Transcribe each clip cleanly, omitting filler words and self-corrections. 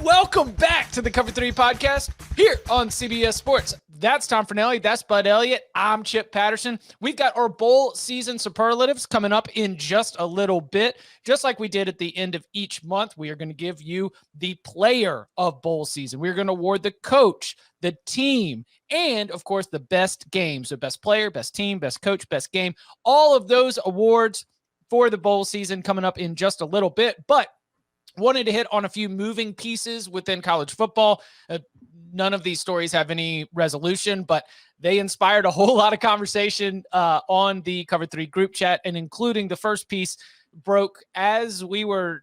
Welcome back to the Cover 3 podcast here on CBS Sports. That's Tom Fornelli. That's Bud Elliott. I'm Chip Patterson. We've got our bowl season superlatives coming up in just a little bit. Just like we did at the end of each month, we are going to give you the player of bowl season. We're going to award the coach, the team, and, of course, the best game. So best player, best team, best coach, best game. All of those awards for the bowl season coming up in just a little bit. But wanted to hit on a few moving pieces within college football. None of these stories have any resolution, but they inspired a whole lot of conversation on the Cover 3 group chat, and including the first piece broke as we were,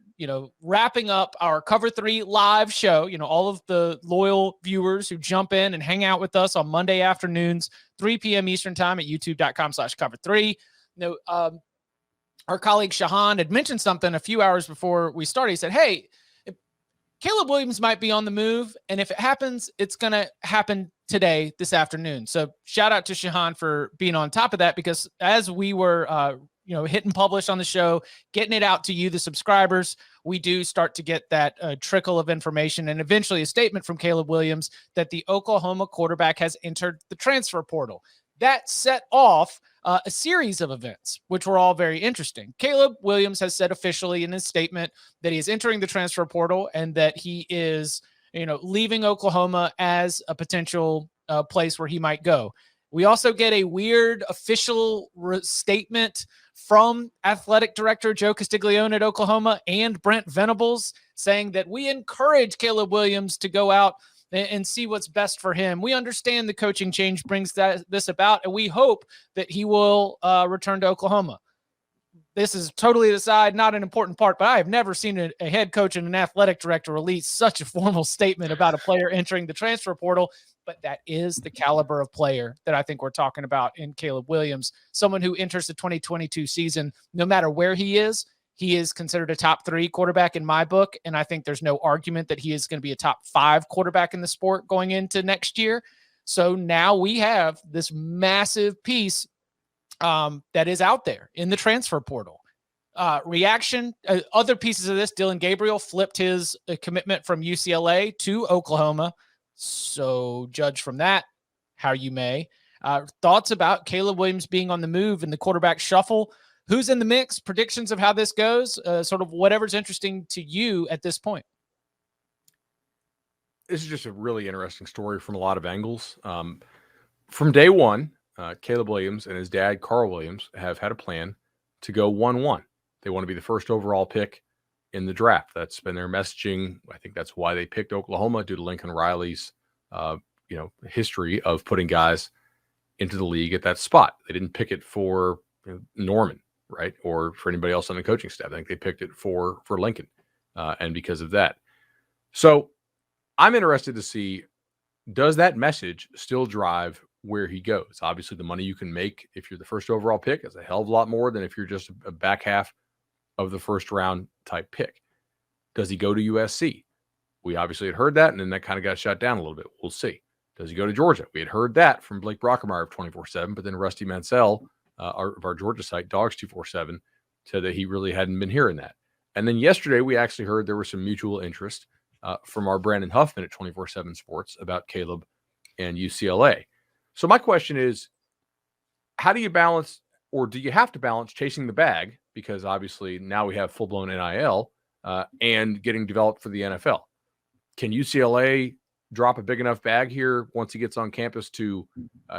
wrapping up our Cover 3 live show. All of the loyal viewers who jump in and hang out with us on Monday afternoons, 3 p.m. Eastern time at youtube.com/cover3. Our colleague Shahan had mentioned something a few hours before we started. He said, hey, Caleb Williams might be on the move, and if it happens, it's going to happen today, this afternoon. So shout out to Shahan for being on top of that, because as we were, hitting publish on the show, getting it out to you, the subscribers, we do start to get that trickle of information and eventually a statement from Caleb Williams that the Oklahoma quarterback has entered the transfer portal. That set off a series of events, which were all very interesting. Caleb Williams has said officially in his statement that he is entering the transfer portal and that he is, leaving Oklahoma as a potential place where he might go. We also get a weird official statement from athletic director Joe Castiglione at Oklahoma and Brent Venables saying that we encourage Caleb Williams to go out and see what's best for him. We understand the coaching change brings this about, and we hope that he will return to Oklahoma. This is totally aside, not an important part, but I have never seen a head coach and an athletic director release such a formal statement about a player entering the transfer portal. But that is the caliber of player that I think we're talking about in Caleb Williams, someone who enters the 2022 season, no matter where he is considered a top 3 quarterback in my book. And I think there's no argument that he is going to be a top 5 quarterback in the sport going into next year. So now we have this massive piece that is out there in the transfer portal. Reaction, other pieces of this, Dylan Gabriel flipped his commitment from UCLA to Oklahoma. So judge from that how you may. Thoughts about Caleb Williams being on the move in the quarterback shuffle. Who's in the mix? Predictions of how this goes? Sort of whatever's interesting to you at this point. This is just a really interesting story from a lot of angles. From day one, Caleb Williams and his dad, Carl Williams, have had a plan to go 1-1. They want to be the first overall pick in the draft. That's been their messaging. I think that's why they picked Oklahoma, due to Lincoln Riley's, history of putting guys into the league at that spot. They didn't pick it for Norman, right? Or for anybody else on the coaching staff. I think they picked it for Lincoln. And because of that. So I'm interested to see, does that message still drive where he goes? Obviously, the money you can make if you're the first overall pick is a hell of a lot more than if you're just a back half of the first round type pick. Does he go to USC? We obviously had heard that, and then that kind of got shut down a little bit. We'll see. Does he go to Georgia? We had heard that from Blake Brockermeyer of 24/7, but then Rusty Mansell, of our Georgia site, Dogs 247, said that he really hadn't been hearing that. And then yesterday, we actually heard there was some mutual interest from our Brandon Huffman at 24/7 Sports about Caleb and UCLA. So my question is, how do you balance, or do you have to balance chasing the bag? Because obviously now we have full-blown NIL and getting developed for the NFL. Can UCLA drop a big enough bag here once he gets on campus to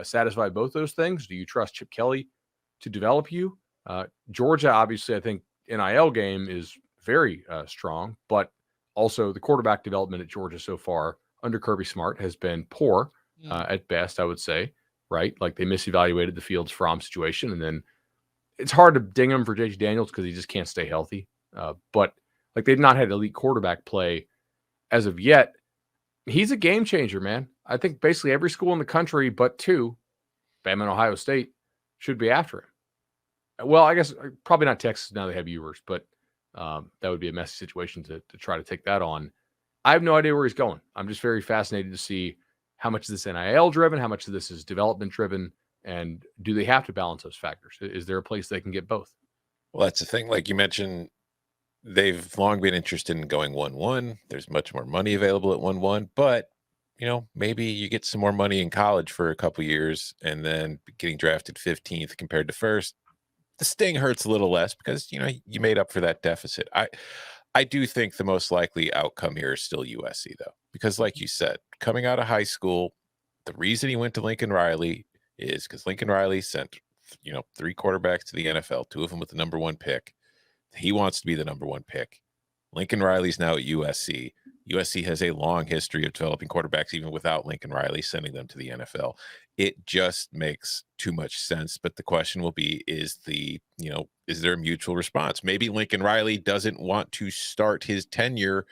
satisfy both those things? Do you trust Chip Kelly to develop you? Georgia, obviously, I think NIL game is very strong, but also the quarterback development at Georgia so far under Kirby Smart has been poor at best, I would say, right? Like they misevaluated the Fields Fromm situation, and then it's hard to ding him for JT Daniels because he just can't stay healthy. But like they've not had elite quarterback play as of yet. He's a game changer, man. I think basically every school in the country but 2, Bama and Ohio State, should be after him. Well, I guess probably not Texas now they have Ewers, but that would be a messy situation to try to take that on. I have no idea where he's going. I'm just very fascinated to see how much of this NIL driven, how much of this is development driven, and do they have to balance those factors? Is there a place they can get both? Well, that's the thing. Like you mentioned, They've long been interested in going 1-1. There's much more money available at 1-1, but maybe you get some more money in college for a couple years and then getting drafted 15th compared to first. The sting hurts a little less because you made up for that deficit. I do think the most likely outcome here is still USC though, because like you said, coming out of high school, the reason he went to Lincoln Riley is because Lincoln Riley sent 3 quarterbacks to the NFL, 2 of them with the number 1 pick. He wants to be the number 1 pick. Lincoln Riley's now at USC. USC has a long history of developing quarterbacks, even without Lincoln Riley sending them to the NFL. It just makes too much sense. But the question will be, is there a mutual response? Maybe Lincoln Riley doesn't want to start his tenure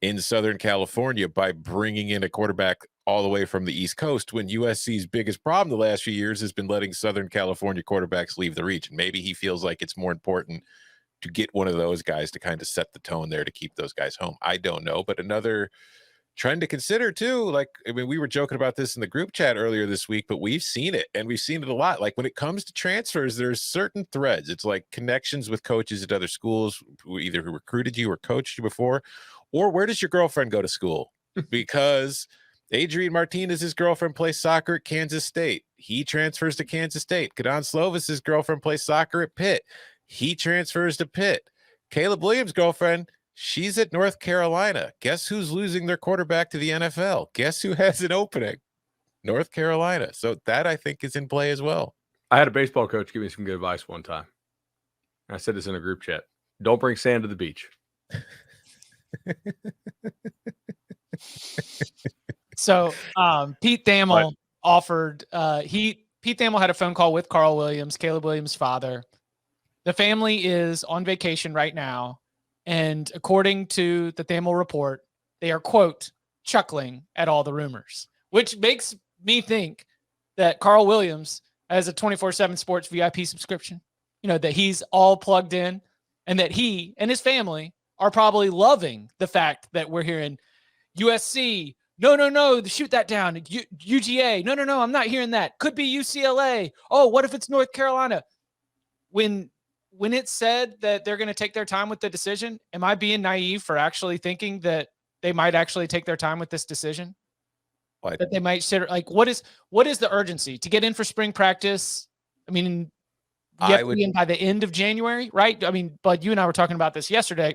in Southern California by bringing in a quarterback all the way from the East Coast, when USC's biggest problem the last few years has been letting Southern California quarterbacks leave the region. Maybe he feels like it's more important to get one of those guys to kind of set the tone there to keep those guys home. I don't know, but another trend to consider too. We were joking about this in the group chat earlier this week, but we've seen it, and we've seen it a lot. Like when it comes to transfers, there's certain threads. It's like connections with coaches at other schools, who recruited you or coached you before, or where does your girlfriend go to school? Because Adrian Martinez's girlfriend plays soccer at Kansas State. He transfers to Kansas State. Kadon Slovis's girlfriend plays soccer at Pitt. He transfers to Pitt. Caleb Williams' girlfriend, she's at North Carolina. Guess who's losing their quarterback to the NFL? Guess who has an opening? North Carolina. So that, I think, is in play as well. I had a baseball coach give me some good advice one time. I said this in a group chat. Don't bring sand to the beach. So Pete Thamel offered Pete Thamel had a phone call with Carl Williams, Caleb Williams' father. The family is on vacation right now, and according to the Thamel report, they are, quote, chuckling at all the rumors, which makes me think that Carl Williams has a 24/7 sports VIP subscription, that he's all plugged in, and that he and his family are probably loving the fact that we're hearing USC, no, shoot that down. UGA, no, I'm not hearing that. Could be UCLA. Oh, what if it's North Carolina? When it's said that they're going to take their time with the decision, am I being naive for actually thinking that they might actually take their time with this decision? What? That they might consider, what is the urgency to get in for spring practice? I mean, you have to be in by the end of January, right? I mean, Bud, you and I were talking about this yesterday.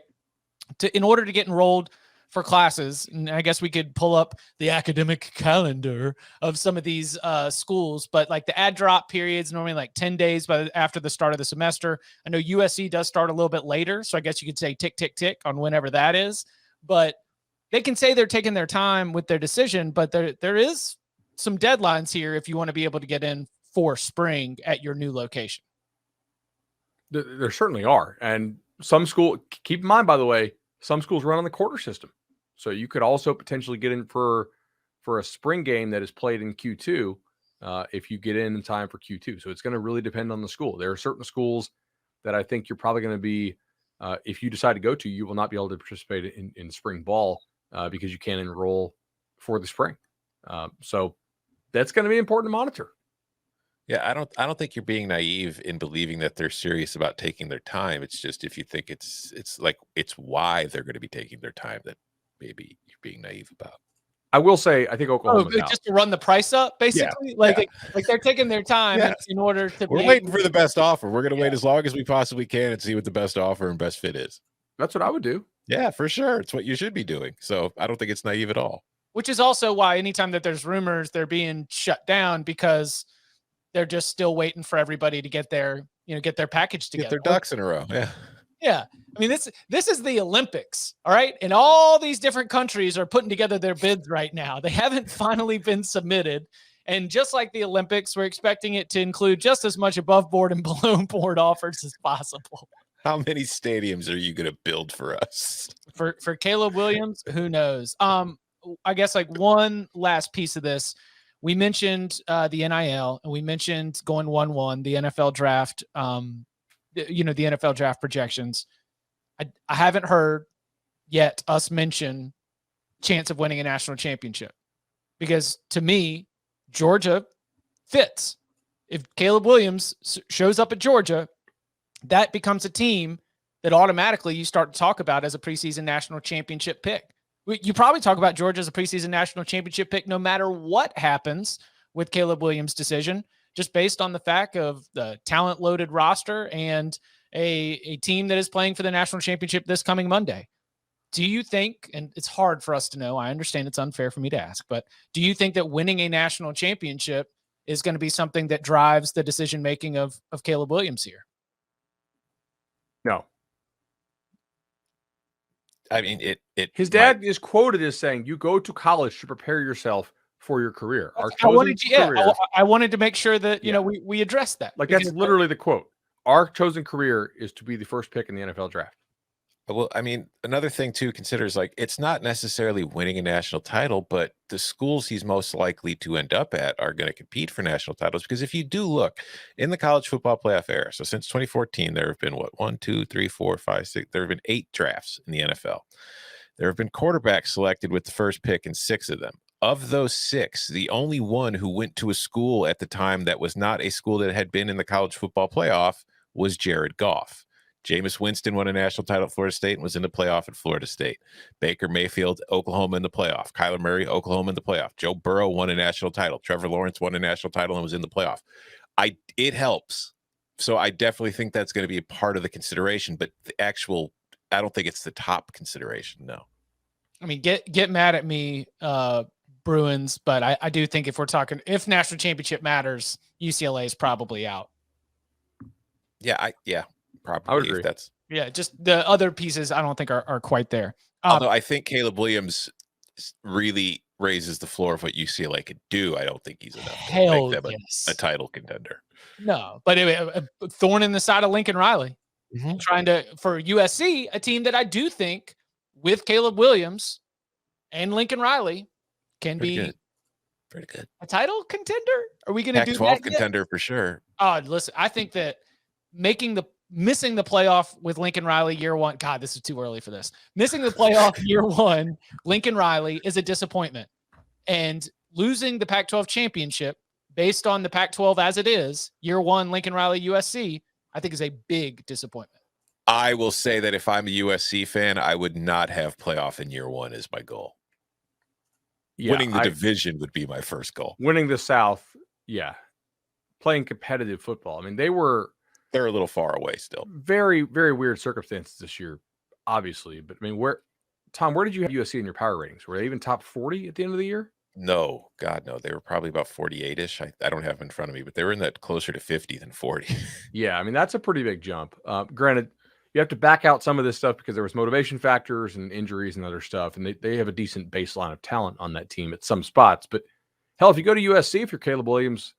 In order to get enrolled for classes, and I guess we could pull up the academic calendar of some of these schools, but like the add drop periods normally like 10 days after the start of the semester. I know USC does start a little bit later, so I guess you could say tick, tick, tick on whenever that is, but they can say they're taking their time with their decision, but there is some deadlines here if you want to be able to get in for spring at your new location. There certainly are. And some school, keep in mind, by the way, some schools run on the quarter system. So you could also potentially get in for a spring game that is played in Q2 if you get in time for Q2. So it's going to really depend on the school. There are certain schools that I think you're probably going to be, if you decide to go to, you will not be able to participate in spring ball because you can't enroll for the spring. So that's going to be important to monitor. Yeah, I don't think you're being naive in believing that they're serious about taking their time. It's just if you think it's why they're going to be taking their time that maybe you're being naive about. I will say, I think Oklahoma just to run the price up, basically. Like they're taking their time in order to. We're waiting for the best offer. We're going to wait as long as we possibly can and see what the best offer and best fit is. That's what I would do. Yeah, for sure. It's what you should be doing. So I don't think it's naive at all. Which is also why anytime that there's rumors, they're being shut down because they're just still waiting for everybody to get their package together. Get their ducks in a row. Yeah. Yeah. I mean, this is the Olympics. All right. And all these different countries are putting together their bids right now. They haven't finally been submitted. And just like the Olympics, we're expecting it to include just as much above board and below board offers as possible. How many stadiums are you going to build for us? For Caleb Williams, who knows? I guess like one last piece of this. We mentioned the NIL, and we mentioned going 1-1, the NFL draft, the NFL draft projections. I haven't heard yet us mention chance of winning a national championship, because to me, Georgia fits. If Caleb Williams shows up at Georgia, that becomes a team that automatically you start to talk about as a preseason national championship pick. You probably talk about Georgia as a preseason national championship pick no matter what happens with Caleb Williams' decision, just based on the fact of the talent-loaded roster and a team that is playing for the national championship this coming Monday. Do you think, and it's hard for us to know, I understand it's unfair for me to ask, but do you think that winning a national championship is going to be something that drives the decision-making of Caleb Williams here? No. I mean, his dad is quoted as saying, "You go to college to prepare yourself for your career." Our I chosen wanted to make sure that, we addressed that. Like, that's literally the quote. Our chosen career is to be the first pick in the NFL draft. Well, I mean, another thing to consider is like, it's not necessarily winning a national title, but the schools he's most likely to end up at are going to compete for national titles. Because if you do look in the college football playoff era, so since 2014, there have been 1, 2, 3, 4, 5, 6, there have been 8 drafts in the NFL. There have been quarterbacks selected with the first pick in 6 of them. Of those 6, the only one who went to a school at the time that was not a school that had been in the college football playoff was Jared Goff. Jameis Winston won a national title at Florida State and was in the playoff at Florida State. Baker Mayfield, Oklahoma in the playoff. Kyler Murray, Oklahoma in the playoff. Joe Burrow won a national title. Trevor Lawrence won a national title and was in the playoff. It helps. So I definitely think that's going to be a part of the consideration, but I don't think it's the top consideration. No. I mean, get mad at me, Bruins, but I do think if national championship matters, UCLA is probably out. Yeah, probably. I would agree. Just the other pieces I don't think are quite there. Although I think Caleb Williams really raises the floor of what UCLA could do. I don't think he's enough to make them a title contender. No, but a thorn in the side of Lincoln Riley. Mm-hmm. Trying for USC, a team that I do think with Caleb Williams and Lincoln Riley can be pretty good. A title contender? Are we going to do that? Pac-12 contender for sure. Listen, I think that missing the playoff with Lincoln Riley year one. God, this is too early for this. Missing the playoff year one, Lincoln Riley is a disappointment. And losing the Pac-12 championship based on the Pac-12 as it is, year one, Lincoln Riley, USC, I think is a big disappointment. I will say that if I'm a USC fan, I would not have playoff in year one as my goal. Yeah, winning the division would be my first goal. Winning the South, yeah. Playing competitive football. I mean, they're a little far away still. Very, very weird circumstances this year, obviously. But I mean, where did you have USC in your power ratings? Were they even top 40 at the end of the year? No, God, no. They were probably about 48-ish. I don't have them in front of me, but they were in that closer to 50 than 40. Yeah, I mean, that's a pretty big jump. Granted, you have to back out some of this stuff because there was motivation factors and injuries and other stuff, and they have a decent baseline of talent on that team at some spots. But hell, if you go to USC, if you're Caleb Williams,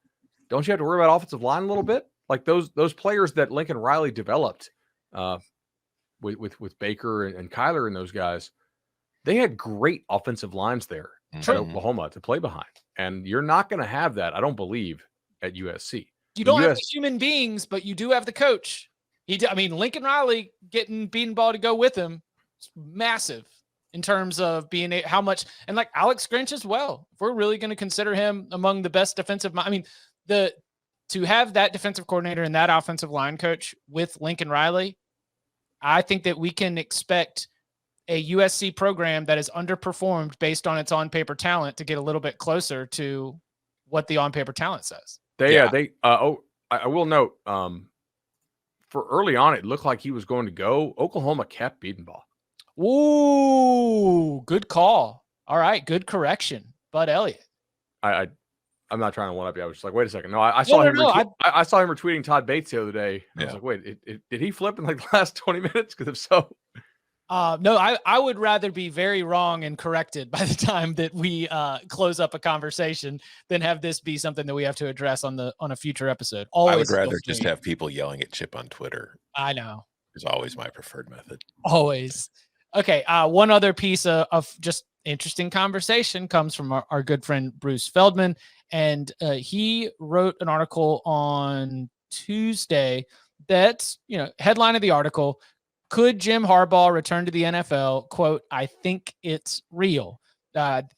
don't you have to worry about offensive line a little bit? Like those players that Lincoln Riley developed with Baker and Kyler and those guys, they had great offensive lines there at Oklahoma to play behind. And you're not going to have that, I don't believe, at USC. You don't have the human beings, but you do have the coach. Lincoln Riley getting beaten ball to go with him is massive in terms of being how much, and like Alex Grinch as well. If we're really going to consider him among the best defensive, to have that defensive coordinator and that offensive line coach with Lincoln Riley, I think that we can expect a USC program that is underperformed based on its on-paper talent to get a little bit closer to what the on-paper talent says. I will note, for early on, it looked like he was going to go. Oklahoma kept beating ball. Ooh, good call. All right, good correction, Bud Elliott. I'm not trying to one up you. I was just like, wait a second. No, I saw him. I saw him retweeting Todd Bates the other day. I was like, wait, did he flip in like the last 20 minutes? Because if so, no, I would rather be very wrong and corrected by the time that we close up a conversation than have this be something that we have to address on a future episode. I would rather just have people yelling at Chip on Twitter. I know. It's always my preferred method. Always. Okay. One other piece of just interesting conversation comes from our good friend Bruce Feldman, and he wrote an article on Tuesday that, headline of the article: could Jim Harbaugh return to the NFL? Quote, I think it's real.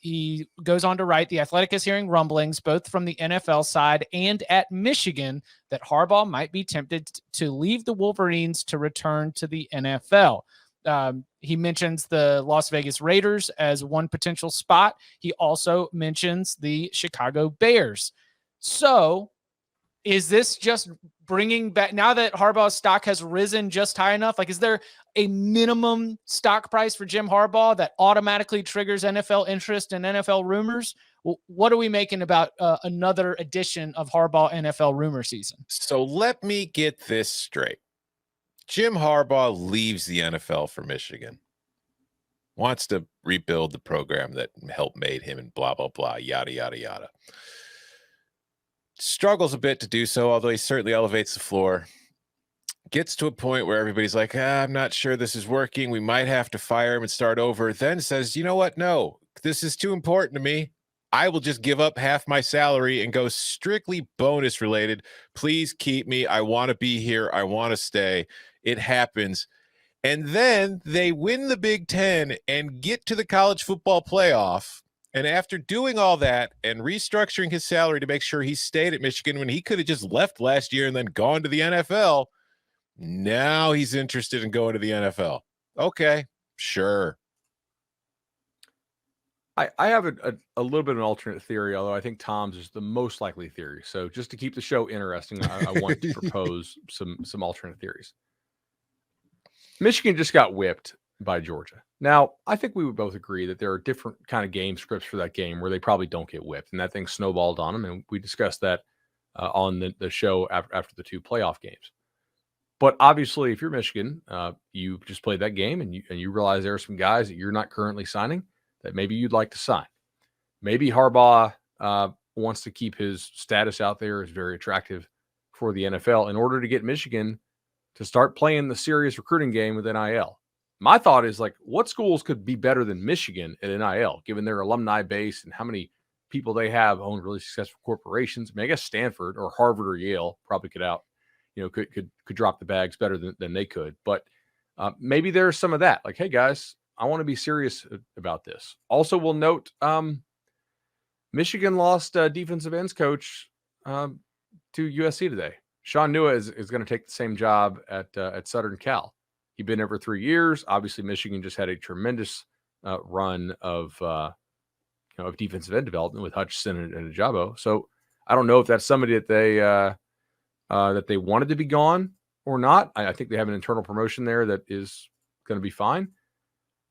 He goes on to write, The Athletic is hearing rumblings both from the NFL side and at Michigan that Harbaugh might be tempted to leave the Wolverines to return to the NFL. He mentions the Las Vegas Raiders as one potential spot. He also mentions the Chicago Bears. So is this just bringing back, now that Harbaugh's stock has risen just high enough? Like, is there a minimum stock price for Jim Harbaugh that automatically triggers NFL interest and NFL rumors? What are we making about another edition of Harbaugh NFL rumor season? So let me get this straight. Jim Harbaugh leaves the NFL for Michigan, wants to rebuild the program that helped made him and blah, blah, blah, yada, yada, yada. Struggles a bit to do so, although he certainly elevates the floor. Gets to a point where everybody's like, I'm not sure this is working. We might have to fire him and start over. Then says, you know what? No, this is too important to me. I will just give up half my salary and go strictly bonus related. Please keep me. I want to be here. I want to stay. It happens. And then they win the Big Ten and get to the college football playoff. And after doing all that and restructuring his salary to make sure he stayed at Michigan when he could have just left last year and then gone to the NFL, now he's interested in going to the NFL. Okay, sure. I have a little bit of an alternate theory, although I think Tom's is the most likely theory. So just to keep the show interesting, I want to propose some alternate theories. Michigan just got whipped by Georgia. Now, I think we would both agree that there are different kind of game scripts for that game where they probably don't get whipped, and that thing snowballed on them, and we discussed that on the show after the two playoff games. But obviously, if you're Michigan, you just played that game, and you realize there are some guys that you're not currently signing that maybe you'd like to sign. Maybe Harbaugh wants to keep his status out there as very attractive for the NFL in order to get Michigan to start playing the serious recruiting game with NIL. My thought is, like, what schools could be better than Michigan at NIL, given their alumni base and how many people they have own really successful corporations? I mean, I guess Stanford or Harvard or Yale probably could drop the bags better than they could. But maybe there's some of that. Like, hey, guys, I want to be serious about this. Also, we'll note Michigan lost defensive ends coach to USC today. Sean Nua is going to take the same job at Southern Cal. He'd been there for 3 years. Obviously, Michigan just had a tremendous run of defensive end development with Hutchinson and Ajabo. So I don't know if that's somebody that they wanted to be gone or not. I think they have an internal promotion there that is going to be fine.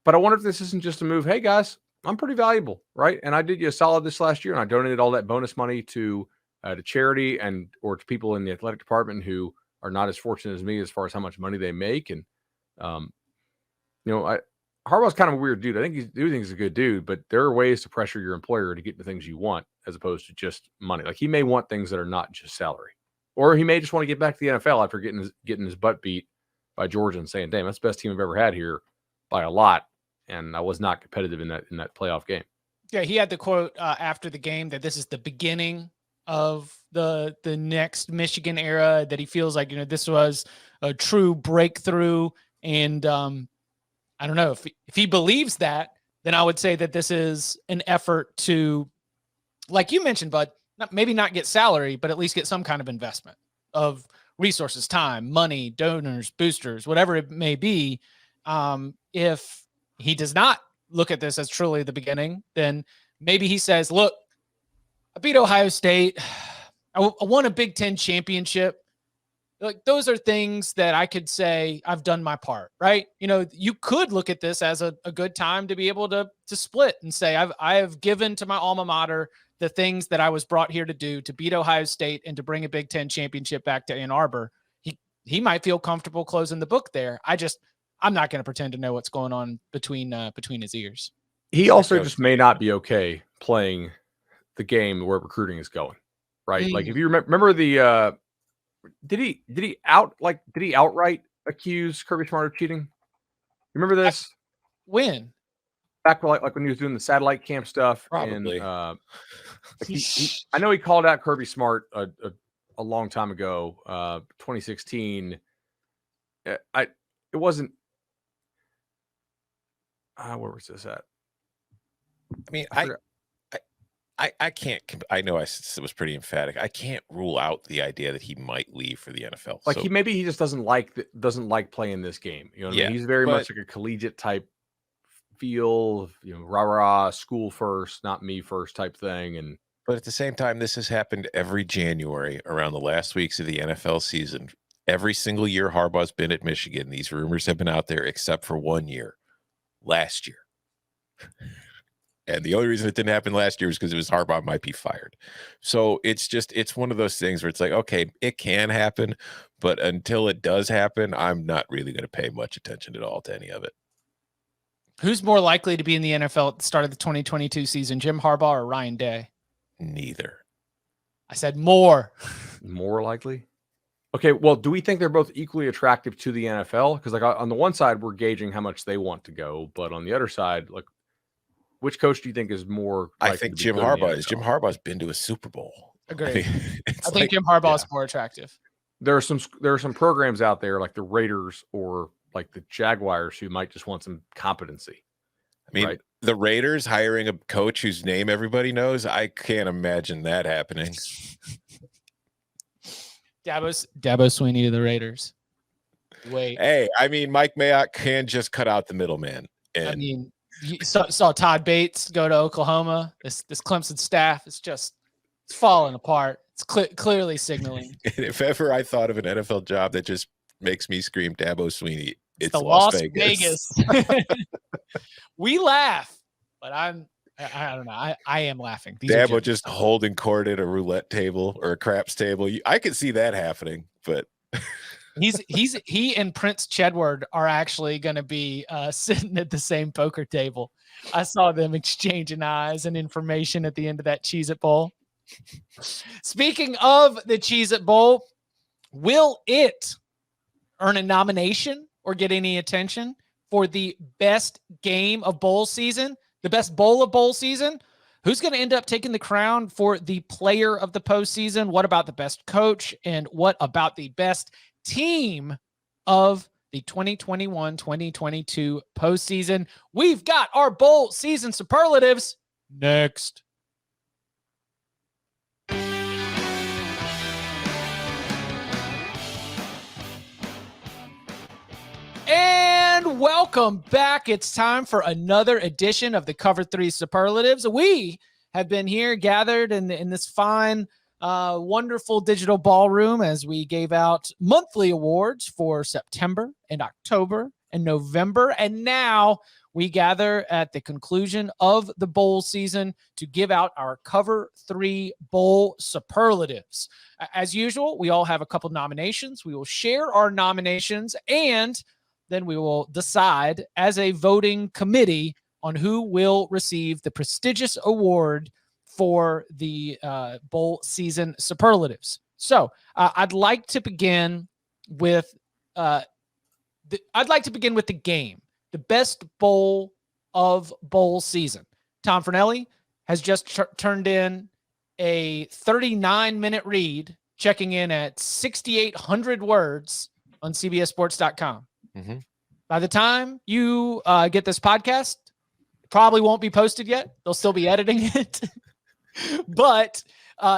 But I wonder if this isn't just a move. Hey, guys, I'm pretty valuable, right? And I did you a solid this last year, and I donated all that bonus money to charity or to people in the athletic department who are not as fortunate as me as far as how much money they make. And Harbaugh's kind of a weird dude. I think he's a good dude, but there are ways to pressure your employer to get the things you want as opposed to just money. Like, he may want things that are not just salary, or he may just want to get back to the NFL after getting his butt beat by Georgia and saying, "Damn, that's the best team I've ever had here by a lot." And I was not competitive in that playoff game. Yeah, he had the quote after the game that this is the beginning of the next Michigan era, that he feels like, this was a true breakthrough. And I don't know if he believes that, then I would say that this is an effort to, like you mentioned, Bud, maybe not get salary, but at least get some kind of investment of resources, time, money, donors, boosters, whatever it may be. If he does not look at this as truly the beginning, then maybe he says, look, I beat Ohio State. I won a Big Ten championship. Like, those are things that I could say I've done my part, right? You could look at this as a good time to be able to split and say, I have given to my alma mater the things that I was brought here to do, to beat Ohio State and to bring a Big Ten championship back to Ann Arbor. He might feel comfortable closing the book there. I'm not going to pretend to know what's going on between his ears. He also just may not be okay playing the game where recruiting is going, right? Like, if you remember the did he outright accuse Kirby Smart of cheating? You remember this? When? Back like when he was doing the satellite camp stuff. Probably. And, I know he called out Kirby Smart a long time ago, 2016. It wasn't. Where was this at? I mean, I forgot. I can't. I know was pretty emphatic. I can't rule out the idea that he might leave for the NFL. Like So he just doesn't like playing this game. You know what I yeah, mean? He's very but much like a collegiate type feel, rah rah, school first, not me first type thing. And but at the same time, this has happened every January around the last weeks of the NFL season. Every single year Harbaugh's been at Michigan, these rumors have been out there, except for 1 year, last year. And the only reason it didn't happen last year was because it was Harbaugh might be fired. So it's one of those things where it's like, okay, it can happen, but until it does happen, I'm not really going to pay much attention at all to any of it. Who's more likely to be in the NFL at the start of the 2022 season, Jim Harbaugh or Ryan Day? Neither. I said more. More likely. Okay, well, do we think they're both equally attractive to the NFL? Because like on the one side, we're gauging how much they want to go, but on the other side, like, which coach do you think is more? I think Jim Harbaugh is. Jim Harbaugh's been to a Super Bowl. Agreed. I think like, Jim Harbaugh is more attractive. There are some programs out there like the Raiders or like the Jaguars who might just want some competency. I mean, right? The Raiders hiring a coach whose name everybody knows, I can't imagine that happening. Dabo Sweeney to the Raiders. Wait. Hey, I mean, Mike Mayock can just cut out the middleman. And I mean, you saw Todd Bates go to Oklahoma. This Clemson staff is it's falling apart. It's clearly signaling. And if ever I thought of an NFL job that just makes me scream Dabo Sweeney, it's the Las Vegas. We laugh, but I don't know. I am laughing. Dabo just holding court at a roulette table or a craps table. I could see that happening, but he and Prince Chedward are actually going to be sitting at the same poker table. I saw them exchanging eyes and information at the end of that Cheez-It Bowl. Speaking of the Cheez-It Bowl, will it earn a nomination or get any attention for the best game of bowl season, the best bowl of bowl season? Who's going to end up taking the crown for the player of the postseason? What about the best coach? And what about the best team of the 2021-2022 postseason? We've got our bowl season superlatives next. And welcome back. It's time for another edition of the Cover 3 Superlatives. We have been here gathered in this fine, wonderful digital ballroom as we gave out monthly awards for September and October and November. And now we gather at the conclusion of the bowl season to give out our Cover 3 Bowl Superlatives. As usual, we all have a couple nominations. We will share our nominations, and then we will decide as a voting committee on who will receive the prestigious award for the bowl season superlatives. So I'd like to begin with the game, the best bowl of bowl season. Tom Fornelli has just turned in a 39-minute read, checking in at 6,800 words on CBSSports.com. Mm-hmm. By the time you get this podcast, it probably won't be posted yet. They'll still be editing it, but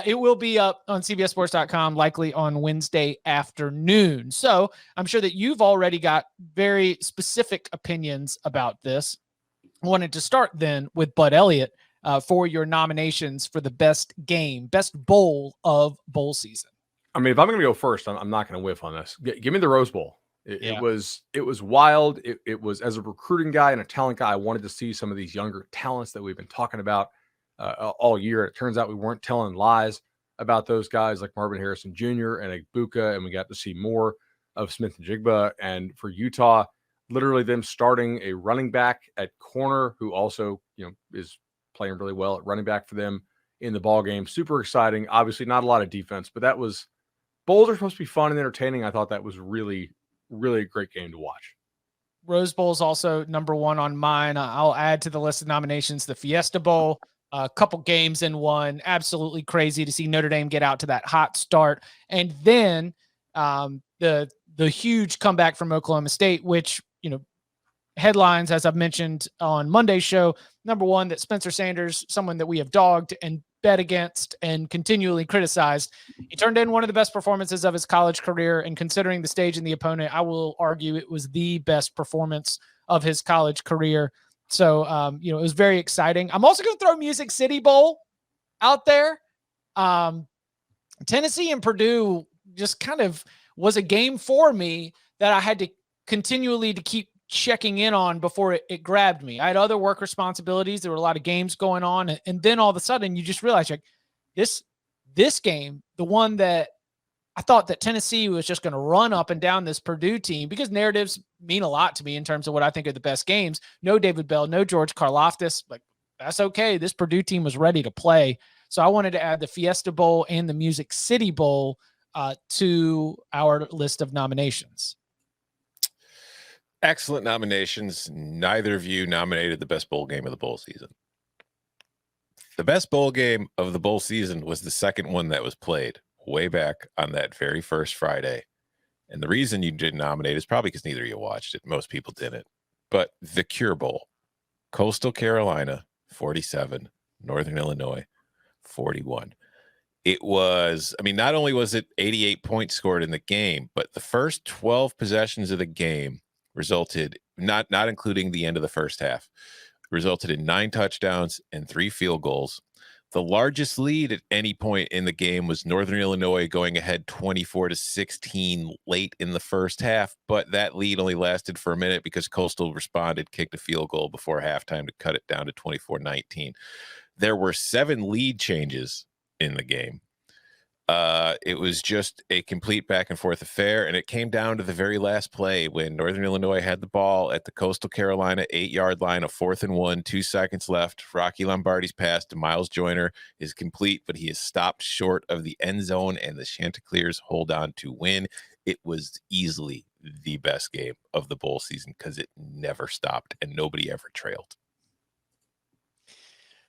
it will be up on CBSSports.com likely on Wednesday afternoon. So I'm sure that you've already got very specific opinions about this. I wanted to start then with Bud Elliott for your nominations for the best game, best bowl of bowl season. I mean, if I'm going to go first, I'm not going to whiff on this. Give me the Rose Bowl. It was wild. It was, as a recruiting guy and a talent guy, I wanted to see some of these younger talents that we've been talking about all year. It turns out we weren't telling lies about those guys like Marvin Harrison Jr. and Egbuka, and we got to see more of Smith and Jigba. And for Utah, literally them starting a running back at corner who also, is playing really well at running back for them in the ball game. Super exciting. Obviously, not a lot of defense, but that was, bowls are supposed to be fun and entertaining. I thought that was really a great game to watch. Rose Bowl is also number one on mine. I'll add to the list of nominations the Fiesta Bowl, a couple games in one. Absolutely crazy to see Notre Dame get out to that hot start. And then the huge comeback from Oklahoma State, which, headlines, as I've mentioned on Monday's show. Number one, that Spencer Sanders, someone that we have dogged and bet against and continually criticized, he turned in one of the best performances of his college career. And considering the stage and the opponent, I will argue it was the best performance of his college career. So, it was very exciting. I'm also going to throw Music City Bowl out there. Tennessee and Purdue just kind of was a game for me that I had to continually to keep checking in on before it grabbed me. I had other work responsibilities. There were a lot of games going on. And then all of a sudden you just realize like this game, the one that I thought that Tennessee was just going to run up and down this Purdue team, because narratives mean a lot to me in terms of what I think are the best games. No David Bell, no George Karlaftis. Like, that's okay. This Purdue team was ready to play. So I wanted to add the Fiesta Bowl and the Music City Bowl to our list of nominations. Excellent nominations. Neither of you nominated the best bowl game of the bowl season. The best bowl game of the bowl season was the second one that was played way back on that very first Friday. And the reason you didn't nominate is probably because neither of you watched it. Most people didn't. But the Cure Bowl, Coastal Carolina, 47, Northern Illinois, 41. It was, not only was it 88 points scored in the game, but the first 12 possessions of the game resulted, not including the end of the first half, resulted in 9 touchdowns and 3 field goals. The largest lead at any point in the game was Northern Illinois going ahead 24-16 late in the first half, but that lead only lasted for a minute because Coastal responded, kicked a field goal before halftime to cut it down to 24-19. There were 7 lead changes in the game. It was just a complete back and forth affair, and it came down to the very last play when Northern Illinois had the ball at the Coastal Carolina 8-yard line, a 4th and 1, 2 seconds left. Rocky Lombardi's pass to Miles Joyner is complete, but he is stopped short of the end zone, and the Chanticleers hold on to win. It was easily the best game of the bowl season because it never stopped and nobody ever trailed.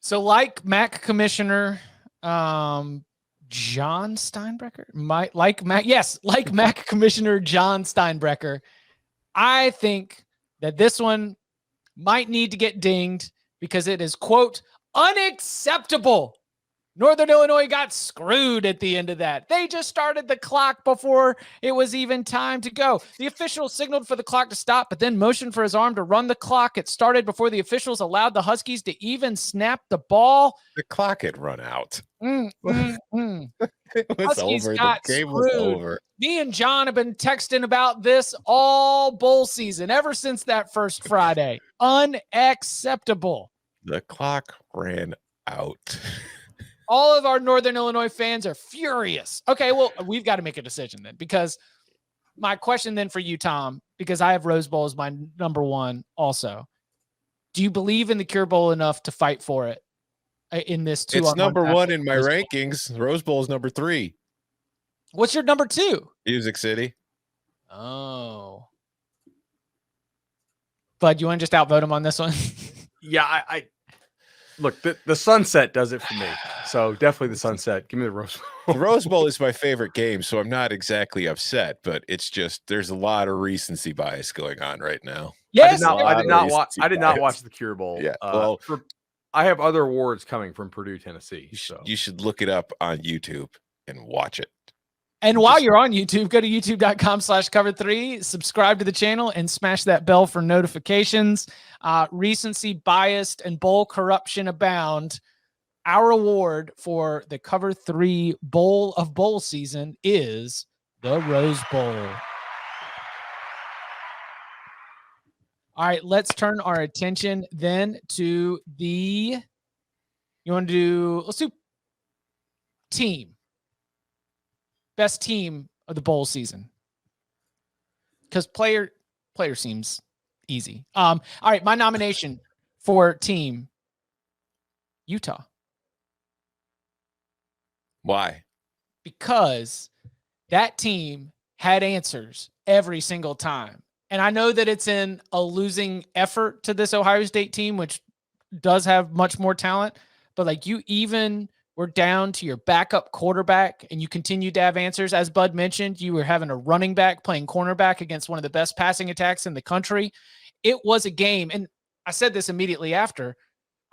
So like MAC Commissioner, John Steinbrecher, like MAC Commissioner John Steinbrecher, I think that this one might need to get dinged because it is, quote, unacceptable. Northern Illinois got screwed at the end of that. They just started the clock before it was even time to go. The official signaled for the clock to stop, but then motioned for his arm to run the clock. It started before the officials allowed the Huskies to even snap the ball. The clock had run out. It was Huskies over. got The game screwed. was over. Me and John have been texting about this all bowl season, ever since that first Friday. Unacceptable. The clock ran out. All of our Northern Illinois fans are furious. Okay, well, we've got to make a decision then, because my question then for you, Tom, because I have Rose Bowl as my number one also. Do you believe in the Cure Bowl enough to fight for it in this 2-on-1? It's number 1 in my rankings. Rose Bowl is number 3. What's your number 2? Music City. Oh. Bud, you want to just outvote him on this one? Yeah, I look, the sunset does it for me. So definitely the sunset. Give me the Rose Bowl. The Rose Bowl is my favorite game, so I'm not exactly upset, but it's just there's a lot of recency bias going on right now. Yes, I did not watch the Cure Bowl. Yeah, I have other awards coming from Purdue, Tennessee. You should look it up on YouTube and watch it. And while you're on YouTube, go to youtube.com/cover3, subscribe to the channel, and smash that bell for notifications. Recency biased and bowl corruption abound. Our award for the Cover 3 Bowl of Bowl season is the Rose Bowl. All right, let's turn our attention then to let's do team. Best team of the bowl season. Because player seems easy. All right, my nomination for team, Utah. Why? Because that team had answers every single time. And I know that it's in a losing effort to this Ohio State team, which does have much more talent. But like, you even were down to your backup quarterback and you continued to have answers. As Bud mentioned, you were having a running back playing cornerback against one of the best passing attacks in the country. It was a game. And I said this immediately after.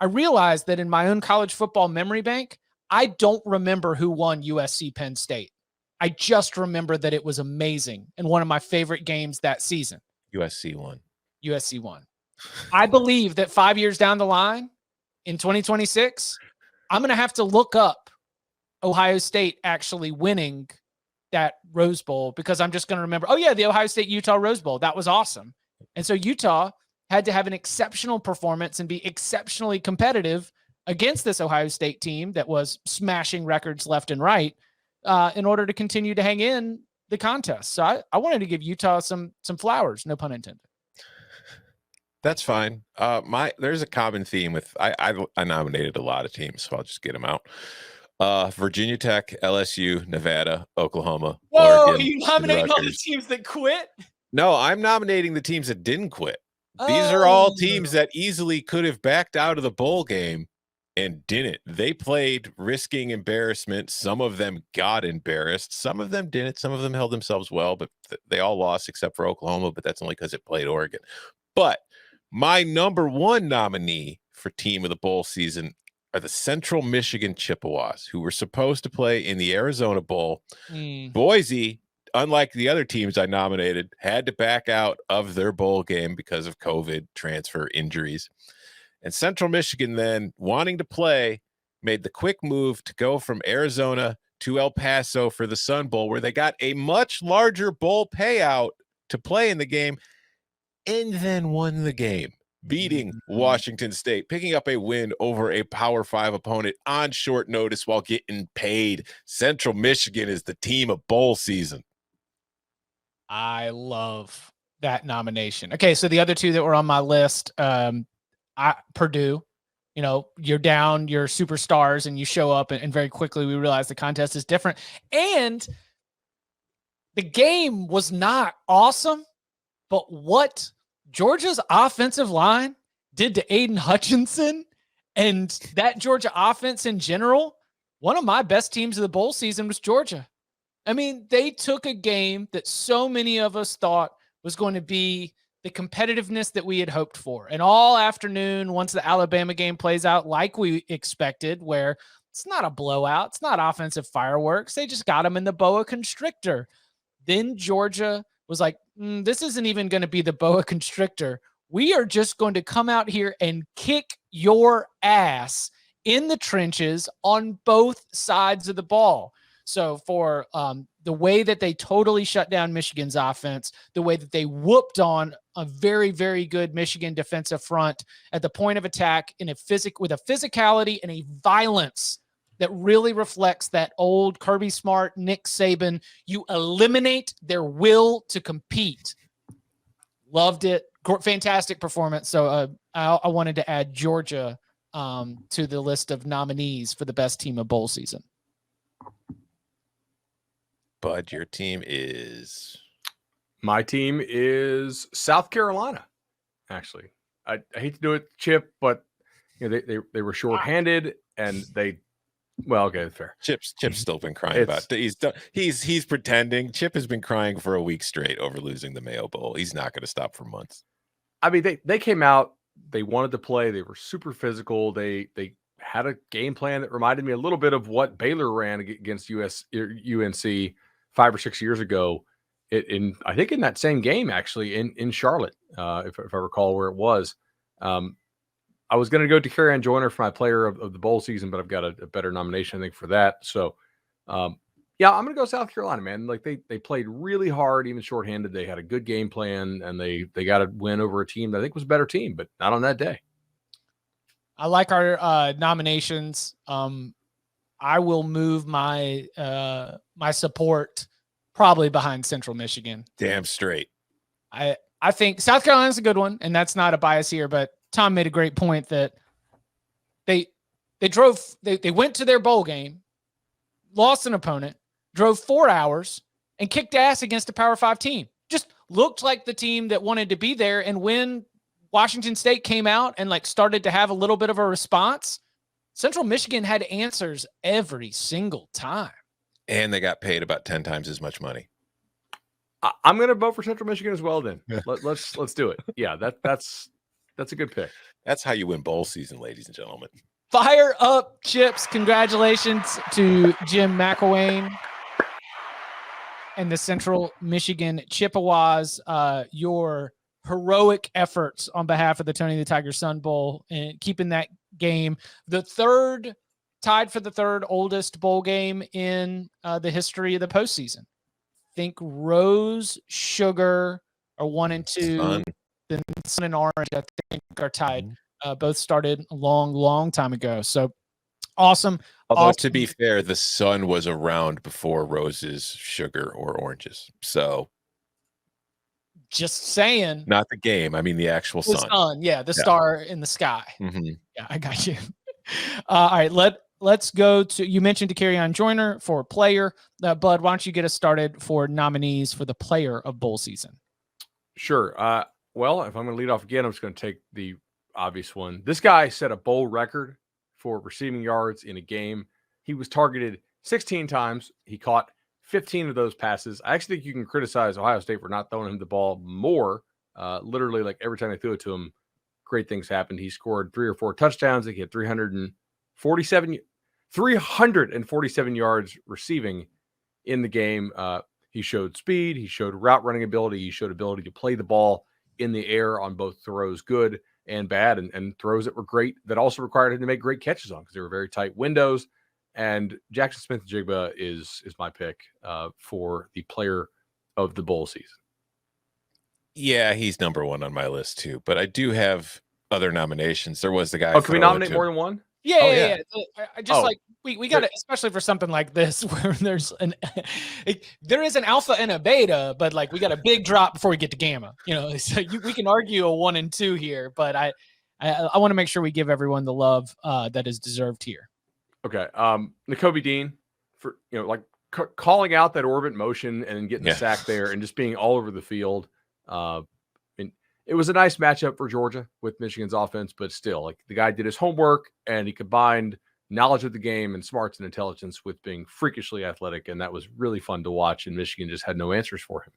I realized that in my own college football memory bank, I don't remember who won USC Penn State. I just remember that it was amazing and one of my favorite games that season. USC won. USC won. I believe that 5 years down the line in 2026, I'm going to have to look up Ohio State actually winning that Rose Bowl because I'm just going to remember, oh yeah, the Ohio State-Utah Rose Bowl. That was awesome. And so Utah had to have an exceptional performance and be exceptionally competitive against this Ohio State team that was smashing records left and right in order to continue to hang in the contest. So I wanted to give Utah some flowers, no pun intended. That's fine. There's a common theme with I nominated a lot of teams, so I'll just get them out. Virginia Tech, LSU, Nevada, Oklahoma. Whoa, Oregon, you nominating all the Rutgers. teams that quit? No, I'm nominating the teams that didn't quit. These are all teams that easily could have backed out of the bowl game and didn't. They played risking embarrassment. Some of them got embarrassed. Some of them didn't. Some of them held themselves well, but they all lost except for Oklahoma, but that's only because it played Oregon. But my number one nominee for team of the bowl season are the Central Michigan Chippewas, who were supposed to play in the Arizona Bowl. Boise, unlike the other teams I nominated, had to back out of their bowl game because of COVID transfer injuries. And Central Michigan then, wanting to play, made the quick move to go from Arizona to El Paso for the Sun Bowl, where they got a much larger bowl payout to play in the game, and then won the game, beating Washington State, picking up a win over a Power 5 opponent on short notice while getting paid. Central Michigan is the team of bowl season. I love that nomination. Okay, so the other two that were on my list, Purdue, you're down your superstars and you show up and very quickly we realize the contest is different. And the game was not awesome, but what Georgia's offensive line did to Aiden Hutchinson and that Georgia offense in general, one of my best teams of the bowl season was Georgia. I mean, they took a game that so many of us thought was going to be the competitiveness that we had hoped for. And all afternoon, once the Alabama game plays out like we expected, where it's not a blowout, it's not offensive fireworks, they just got them in the boa constrictor. Then Georgia was like, this isn't even going to be the boa constrictor. We are just going to come out here and kick your ass in the trenches on both sides of the ball. So for the way that they totally shut down Michigan's offense, the way that they whooped on a very, very good Michigan defensive front at the point of attack with a physicality and a violence that really reflects that old Kirby Smart, Nick Saban. You eliminate their will to compete. Loved it. Fantastic performance. So I wanted to add Georgia to the list of nominees for the best team of bowl season. Bud, your team is? My team is South Carolina, actually. I hate to do it, Chip, but they were shorthanded and okay, fair. Chip's still been crying about it. He's pretending. Chip has been crying for a week straight over losing the Mayo Bowl. He's not going to stop for months. I mean, they came out, they wanted to play, they were super physical. They had a game plan that reminded me a little bit of what Baylor ran against UNC 5 or 6 years ago. I think in that same game, actually, in Charlotte, if I recall where it was. I was going to go to Carrie Ann Joyner for my player of the bowl season, but I've got a better nomination, I think, for that. So, I'm going to go South Carolina, man. Like they played really hard, even shorthanded. They had a good game plan, and they got a win over a team that I think was a better team, but not on that day. I like our nominations. I will move my my support probably behind Central Michigan. Damn straight. I think South Carolina's a good one, and that's not a bias here, but Tom made a great point that they went to their bowl game, lost an opponent, drove 4 hours, and kicked ass against a Power 5 team. Just looked like the team that wanted to be there. And when Washington State came out and started to have a little bit of a response, Central Michigan had answers every single time. And they got paid about 10 times as much money. I'm going to vote for Central Michigan as well. Then let's do it. Yeah, that's a good pick. That's how you win bowl season, ladies and gentlemen. Fire up, Chips! Congratulations to Jim McElwain and the Central Michigan Chippewas. Your heroic efforts on behalf of the Tony the Tiger Sun Bowl and keeping that game tied for the third oldest bowl game in the history of the postseason. Think Rose, Sugar are 1 and 2. Sun. Then Sun and Orange, I think, are tied. Both started a long time ago. So awesome. Although awesome. to be fair, the Sun was around before Roses, Sugar, or Oranges. So just saying. Not the game. I mean the actual sun. The star in the sky. Mm-hmm. Yeah, I got you. All right, let's go to, you mentioned to carry on Joyner for player. Bud, why don't you get us started for nominees for the player of bowl season? Sure. Well, if I'm going to lead off again, I'm just going to take the obvious one. This guy set a bowl record for receiving yards in a game. He was targeted 16 times. He caught 15 of those passes. I actually think you can criticize Ohio State for not throwing him the ball more. Literally, like every time they threw it to him, great things happened. He scored 3 or 4 touchdowns. He had 347 yards receiving in the game. He showed speed. He showed route running ability. He showed ability to play the ball in the air on both throws, good and bad, and throws that were great that also required him to make great catches on because they were very tight windows. And Jackson Smith-Njigba is my pick for the player of the bowl season. Yeah, he's number 1 on my list too. But I do have other nominations. There was the guy. Oh, can we nominate more than one? Yeah. I just like we got to, especially for something like this where there is an alpha and a beta, but like we got a big drop before we get to gamma. So we can argue a 1 and 2 here, but I want to make sure we give everyone the love that is deserved here. Okay, Nakobe Dean for calling out that orbit motion and getting the sack there and just being all over the field. It was a nice matchup for Georgia with Michigan's offense, but still, like the guy did his homework and he combined knowledge of the game and smarts and intelligence with being freakishly athletic, and that was really fun to watch. And Michigan just had no answers for him.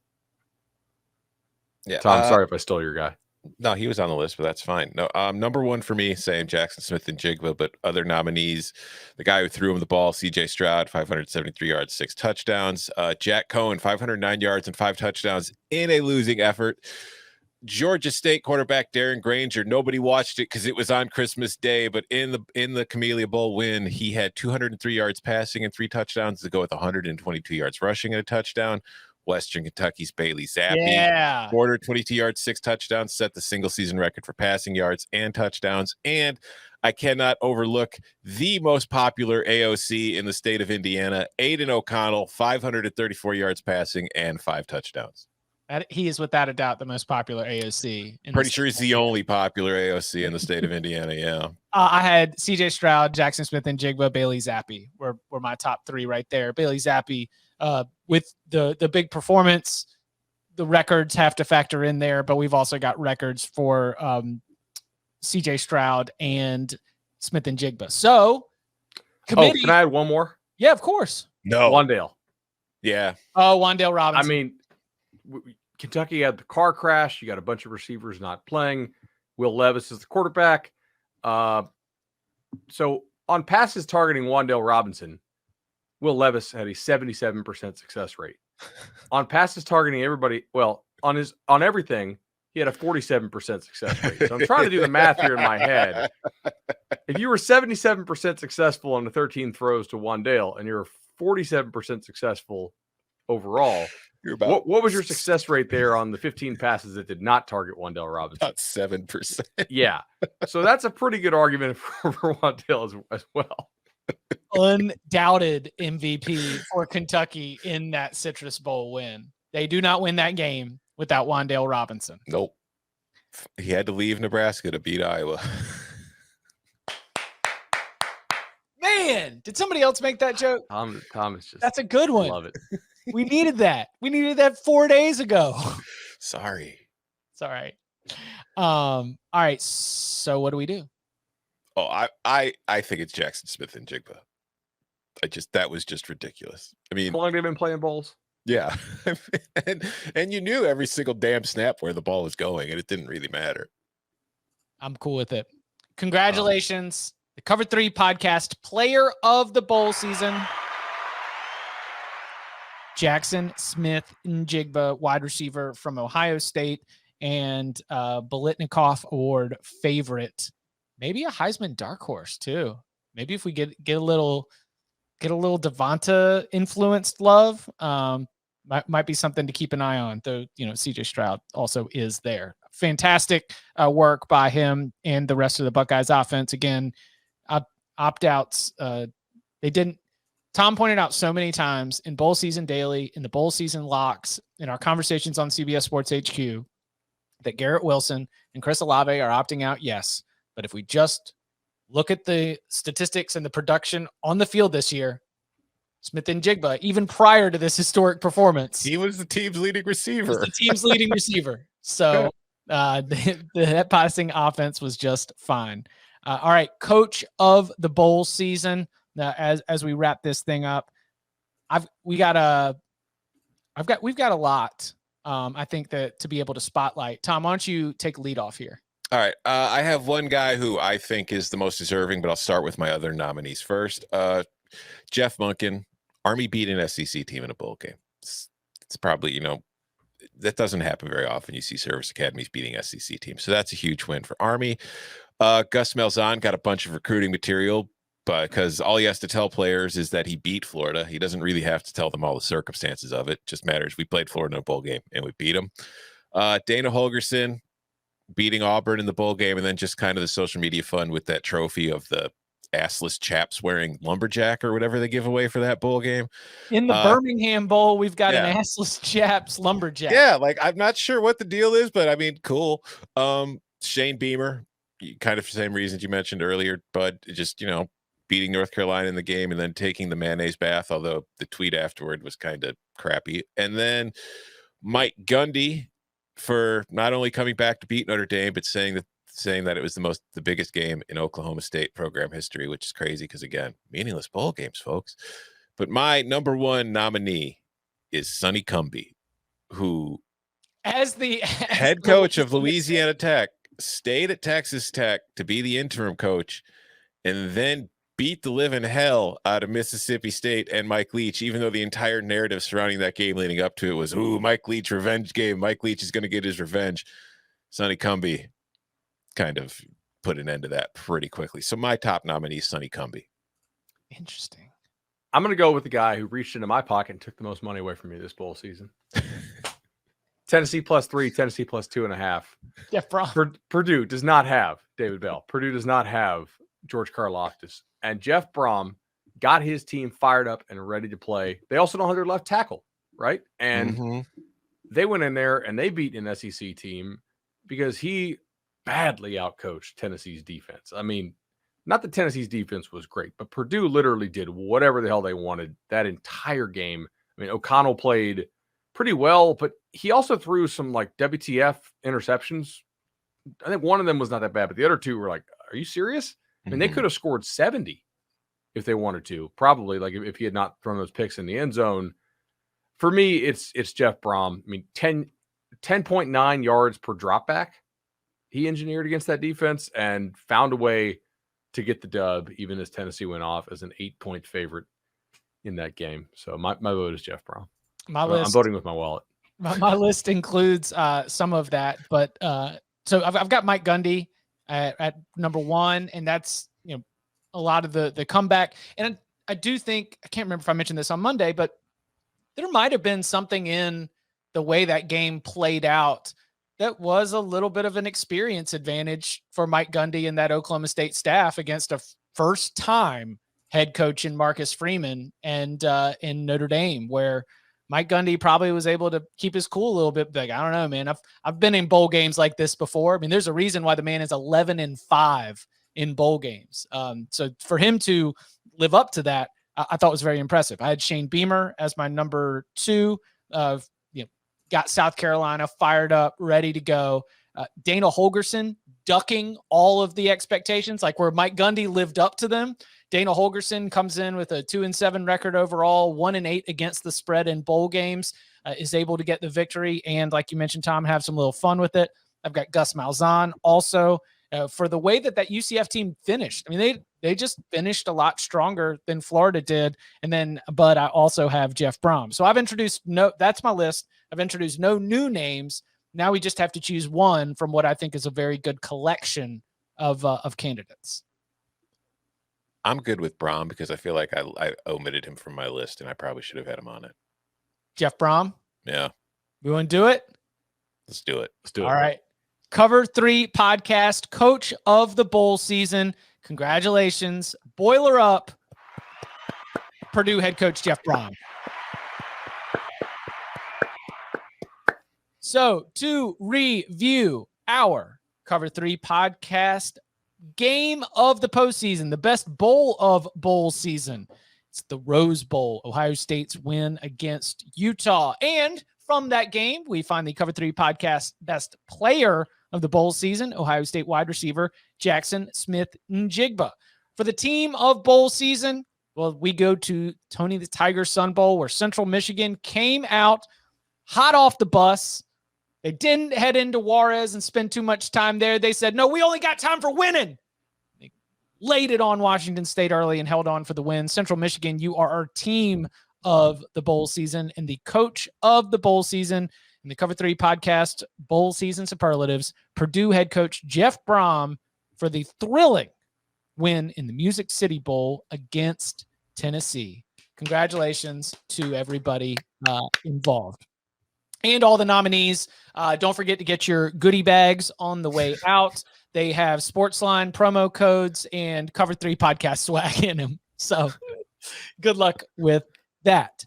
Yeah, Tom, sorry if I stole your guy. No, he was on the list, but that's fine. No, number 1 for me, same Jackson Smith-Njigba, but other nominees, the guy who threw him the ball, C.J. Stroud, 573 yards, 6 touchdowns. Jack Cohen, 509 yards and 5 touchdowns in a losing effort. Georgia State quarterback Darren Granger, nobody watched it because it was on Christmas Day, but in the Camellia Bowl win, he had 203 yards passing and 3 touchdowns to go with 122 yards rushing and a touchdown. Western Kentucky's Bailey Zappi, quarter 22 yards, 6 touchdowns, set the single season record for passing yards and touchdowns. And I cannot overlook the most popular AOC in the state of Indiana, Aiden O'Connell, 534 yards passing and 5 touchdowns. He is without a doubt the most popular AOC. Pretty sure he's the only popular AOC in the state of Indiana. Yeah. I had CJ Stroud, Jackson Smith-Njigba, Bailey Zappi were my top 3 right there. Bailey Zappi, with the big performance, the records have to factor in there, but we've also got records for CJ Stroud and Smith-Njigba. So, committee. Can I add one more? Yeah, of course. No. Wandale. Yeah. Oh, Wandale Robinson. I mean, Kentucky had the car crash. You got a bunch of receivers not playing. Will Levis is the quarterback. So on passes targeting Wandale Robinson, Will Levis had a 77% success rate. On passes targeting everybody, on everything, he had a 47% success rate. So I'm trying to do the math here in my head. If you were 77% successful on the 13 throws to Wandale and you're 47% successful overall, what was your success rate there on the 15 passes that did not target Wandale Robinson? About 7%. Yeah. So that's a pretty good argument for Wandale as well. Undoubted MVP for Kentucky in that Citrus Bowl win. They do not win that game without Wandale Robinson. Nope. He had to leave Nebraska to beat Iowa. Man, did somebody else make that joke? Tom is just. That's a good one. Love it. We needed that. We needed that 4 days ago. Sorry. It's all right. All right. So what do we do? Oh, I think it's Jackson Smith and Jigba. That was just ridiculous. I mean, How long have they been playing bowls? yeah. and you knew every single damn snap where the ball was going, and it didn't really matter. I'm cool with it. Congratulations. The Cover 3 podcast player of the bowl season, Jackson Smith Njigba, wide receiver from Ohio State, and Biletnikoff Award favorite. Maybe a Heisman dark horse too. Maybe if we get a little Devonta influenced love, might be something to keep an eye on. Though CJ Stroud also is there. Fantastic work by him and the rest of the Buckeyes offense. Again, opt-outs. They didn't. Tom pointed out so many times in Bowl Season Daily, in the Bowl Season Locks, in our conversations on CBS Sports HQ, that Garrett Wilson and Chris Olave are opting out. Yes, but if we just look at the statistics and the production on the field this year, Smith Njigba, even prior to this historic performance, He was the team's leading receiver. So that passing offense was just fine. All right, coach of the bowl season. As we wrap this thing up, we've got a lot. I think that to be able to spotlight. Tom, why don't you take lead off here? All right. I have one guy who I think is the most deserving, but I'll start with my other nominees first. Jeff Monken. Army beat an SEC team in a bowl game. It's probably, that doesn't happen very often. You see service academies beating SEC teams. So that's a huge win for Army. Gus Malzahn got a bunch of recruiting material, because all he has to tell players is that he beat Florida. He doesn't really have to tell them all the circumstances of it. It just matters. We played Florida in a bowl game and we beat them. Dana Holgerson beating Auburn in the bowl game, and then just kind of the social media fun with that trophy of the assless chaps wearing lumberjack or whatever they give away for that bowl game. In the Birmingham Bowl, we've got an assless chaps lumberjack. Yeah, I'm not sure what the deal is, but I mean, cool. Shane Beamer, kind of for the same reasons you mentioned earlier, but just, beating North Carolina in the game and then taking the mayonnaise bath, although the tweet afterward was kind of crappy. And then Mike Gundy for not only coming back to beat Notre Dame, but saying that it was the biggest game in Oklahoma State program history, which is crazy because, again, meaningless bowl games, folks. But my number one nominee is Sonny Cumbie, who, as the head coach of Louisiana Tech, stayed at Texas Tech to be the interim coach and then beat the living hell out of Mississippi State and Mike Leach, even though the entire narrative surrounding that game leading up to it was, Mike Leach revenge game. Mike Leach is going to get his revenge. Sonny Cumbie kind of put an end to that pretty quickly. So my top nominee is Sonny Cumbie. Interesting. I'm going to go with the guy who reached into my pocket and took the most money away from me this bowl season. Tennessee +3, Tennessee +2.5. Jeff Brom. Purdue does not have David Bell. Purdue does not have George Karlaftis. And Jeff Brom got his team fired up and ready to play. They also don't have their left tackle, right? And they went in there and they beat an SEC team because he badly outcoached Tennessee's defense. I mean, not that Tennessee's defense was great, but Purdue literally did whatever the hell they wanted that entire game. I mean, O'Connell played pretty well, but he also threw some WTF interceptions. I think one of them was not that bad, but the other two were like, are you serious? I mean, they could have scored 70 if they wanted to, probably, if he had not thrown those picks in the end zone. For me, it's Jeff Brom. I mean, 10.9 yards per dropback he engineered against that defense and found a way to get the dub, even as Tennessee went off as an 8-point favorite in that game. So my vote is Jeff Brom. I'm voting with my wallet. My list includes some of that, but so I've got Mike Gundy at number one, and that's a lot of the comeback. And I do think, I can't remember if I mentioned this on Monday, but there might have been something in the way that game played out that was a little bit of an experience advantage for Mike Gundy and that Oklahoma State staff against a first-time head coach in Marcus Freeman and in Notre Dame, where Mike Gundy probably was able to keep his cool a little bit. I don't know, man. I've been in bowl games like this before. I mean, there's a reason why the man is 11-5 in bowl games. So for him to live up to that, I thought was very impressive. I had Shane Beamer as my number two. Got South Carolina fired up, ready to go. Dana Holgerson ducking all of the expectations, like where Mike Gundy lived up to them. Dana Holgerson comes in with a 2-7 record overall, 1-8 against the spread in bowl games, is able to get the victory. And like you mentioned, Tom, have some little fun with it. I've got Gus Malzahn also for the way that UCF team finished. I mean, they just finished a lot stronger than Florida did. And then, but I also have Jeff Brom. So I've introduced that's my list. I've introduced no new names. Now we just have to choose one from what I think is a very good collection of candidates. I'm good with Brom because I feel like I omitted him from my list and I probably should have had him on it. Jeff Brom? Yeah. We want to do it? Let's do it. All right. Cover 3 podcast, coach of the bowl season. Congratulations. Boiler up. Purdue head coach Jeff Brom. So to review our Cover 3 podcast, game of the postseason, the best bowl of bowl season. It's the Rose Bowl, Ohio State's win against Utah. And from that game, we find the Cover 3 podcast best player of the bowl season, Ohio State wide receiver Jackson Smith-Njigba. For the team of bowl season, well, we go to Tony the Tiger Sun Bowl, where Central Michigan came out hot off the bus. They didn't head into Juarez and spend too much time there. They said, no, we only got time for winning. They laid it on Washington State early and held on for the win. Central Michigan, you are our team of the bowl season and the coach of the bowl season in the Cover 3 podcast, bowl season superlatives, Purdue head coach Jeff Brom for the thrilling win in the Music City Bowl against Tennessee. Congratulations to everybody involved. And all the nominees. Don't forget to get your goodie bags on the way out. They have Sportsline promo codes and Cover 3 podcast swag in them. So good luck with that.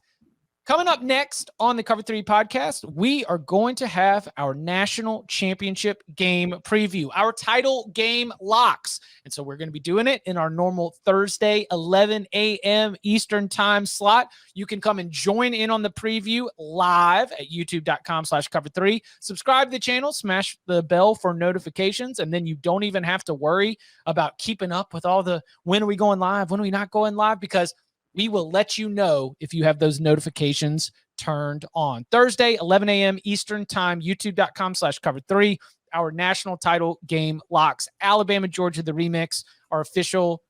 Coming up next on the Cover 3 podcast, we are going to have our national championship game preview, our title game locks. And so we're going to be doing it in our normal Thursday, 11 a.m. Eastern time slot. You can come and join in on the preview live at youtube.com/cover3. Subscribe to the channel, smash the bell for notifications, and then you don't even have to worry about keeping up with all the when are we going live, when are we not going live, because we will let you know if you have those notifications turned on. Thursday, 11 a.m. Eastern time, youtube.com/cover3, our national title game locks. Alabama, Georgia, the rematch, our official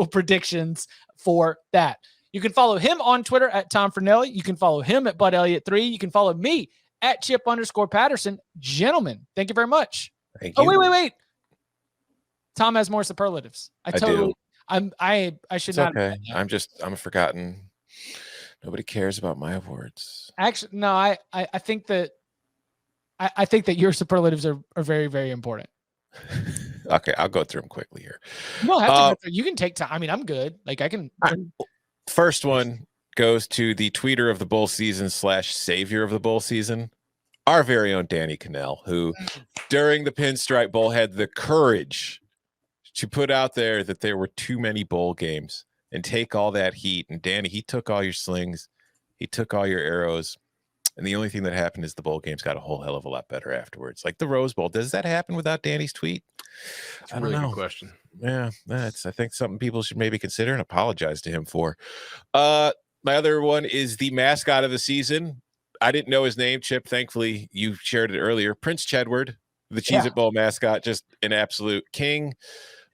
predictions for that. You can follow him on Twitter at Tom Fernelli. You can follow him at Bud Elliott 3. You can follow me at Chip_Patterson. Gentlemen, thank you very much. Thank you. Oh, wait. Tom has more superlatives. I do. I should not. Okay. I'm forgotten. Nobody cares about my awards. Actually, no, I think that I think that your superlatives are very, very important. Okay, I'll go through them quickly here. You don't have to go through. You can take time. I mean, I'm good. Like I can. First one goes to the tweeter of the bowl season / savior of the bowl season, our very own Danny Cannell, who during the Pinstripe Bowl had the courage to put out there that there were too many bowl games and take all that heat. And Danny, he took all your slings, he took all your arrows, and the only thing that happened is the bowl games got a whole hell of a lot better afterwards. Like the Rose Bowl, does that happen without Danny's tweet? That's a really good question. Yeah, that's I think something people should maybe consider and apologize to him for. My other one is the mascot of the season. I didn't know his name, Chip. Thankfully, you shared it earlier. Prince Chedward, the Cheez-It Bowl mascot, just an absolute king.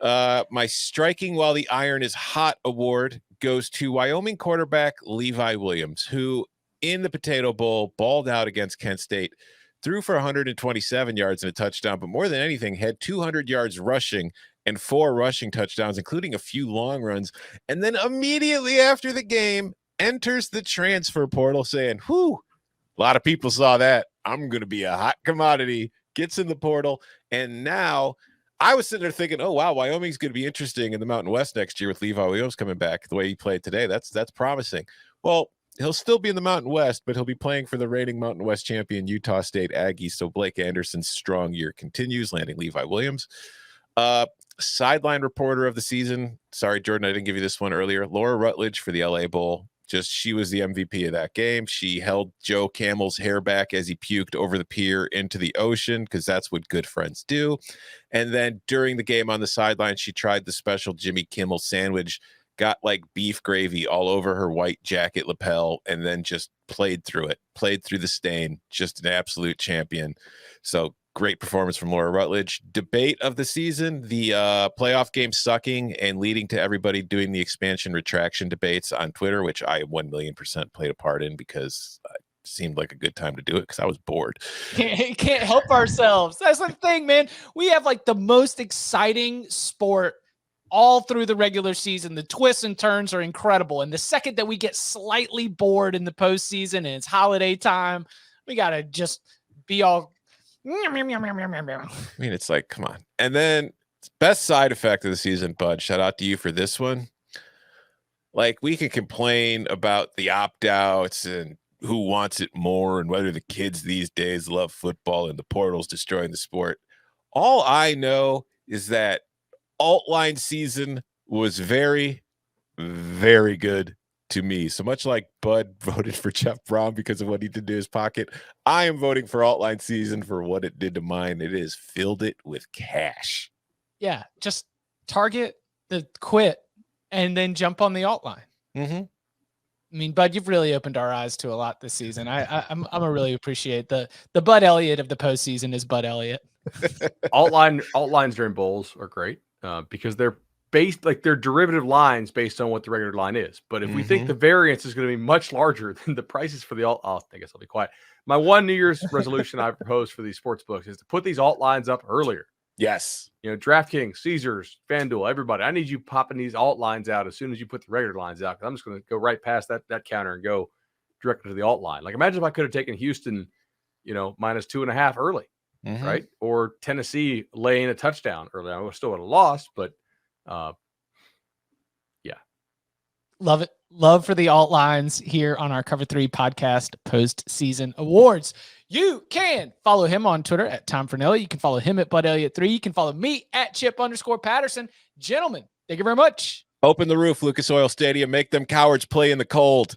My striking while the iron is hot award goes to Wyoming quarterback Levi Williams, who in the Potato Bowl balled out against Kent State, threw for 127 yards and a touchdown, but more than anything had 200 yards rushing and 4 rushing touchdowns, including a few long runs. And then immediately after the game enters the transfer portal saying, whew, a lot of people saw that. I'm going to be a hot commodity, gets in the portal. And now I was sitting there thinking, oh, wow, Wyoming's going to be interesting in the Mountain West next year with Levi Williams coming back the way he played today. That's promising. Well, he'll still be in the Mountain West, but he'll be playing for the reigning Mountain West champion Utah State Aggies. So Blake Anderson's strong year continues, landing Levi Williams. Sideline reporter of the season. Sorry, Jordan, I didn't give you this one earlier. Laura Rutledge for the LA Bowl. Just she was the MVP of that game. She held Joe Camel's hair back as he puked over the pier into the ocean, because that's what good friends do. And then during the game on the sideline, she tried the special Jimmy Kimmel sandwich, got like beef gravy all over her white jacket lapel, and then just played through the stain. Just an absolute champion. So great performance from Laura Rutledge. Debate of the season, the playoff game sucking and leading to everybody doing the expansion retraction debates on Twitter, which I 1,000,000% played a part in, because it seemed like a good time to do it because I was bored. Can't help ourselves. That's the thing, man. We have like the most exciting sport all through the regular season. The twists and turns are incredible. And the second that we get slightly bored in the postseason and it's holiday time, we got to just be all... I mean, it's like, come on. And then best side effect of the season, Bud, shout out to you for this one. Like, we can complain about the opt-outs and who wants it more and whether the kids these days love football and the portal's destroying the sport. All I know is that alt-line season was very, very good to me. So much like Bud voted for Jeff Braun because of what he did to his pocket, I am voting for alt-line season for what it did to mine. It is filled it with cash. Yeah, just target the quit and then jump on the alt line. Mm-hmm. I mean, Bud, you've really opened our eyes to a lot this season. I'm really appreciate the Bud Elliott of the postseason is Bud Elliott. alt lines during bowls are great because they're based, like, they're derivative lines based on what the regular line is. But if we think the variance is going to be much larger than the prices for the alt, I guess I'll be quiet. My one New Year's resolution I proposed for these sports books is to put these alt lines up earlier. Yes. You know, DraftKings, Caesars, FanDuel, everybody. I need you popping these alt lines out as soon as you put the regular lines out. I'm just going to go right past that counter and go directly to the alt line. Like, imagine if I could have taken Houston, -2.5 early, right? Or Tennessee laying a touchdown early. I still would have lost, but yeah. Love it. Love for the alt lines here on our Cover 3 podcast postseason awards. You can follow him on Twitter at Tom Fernelli. You can follow him at Bud Elliott 3. You can follow me at Chip_Patterson. Gentlemen, thank you very much. Open the roof, Lucas Oil Stadium. Make them cowards play in the cold.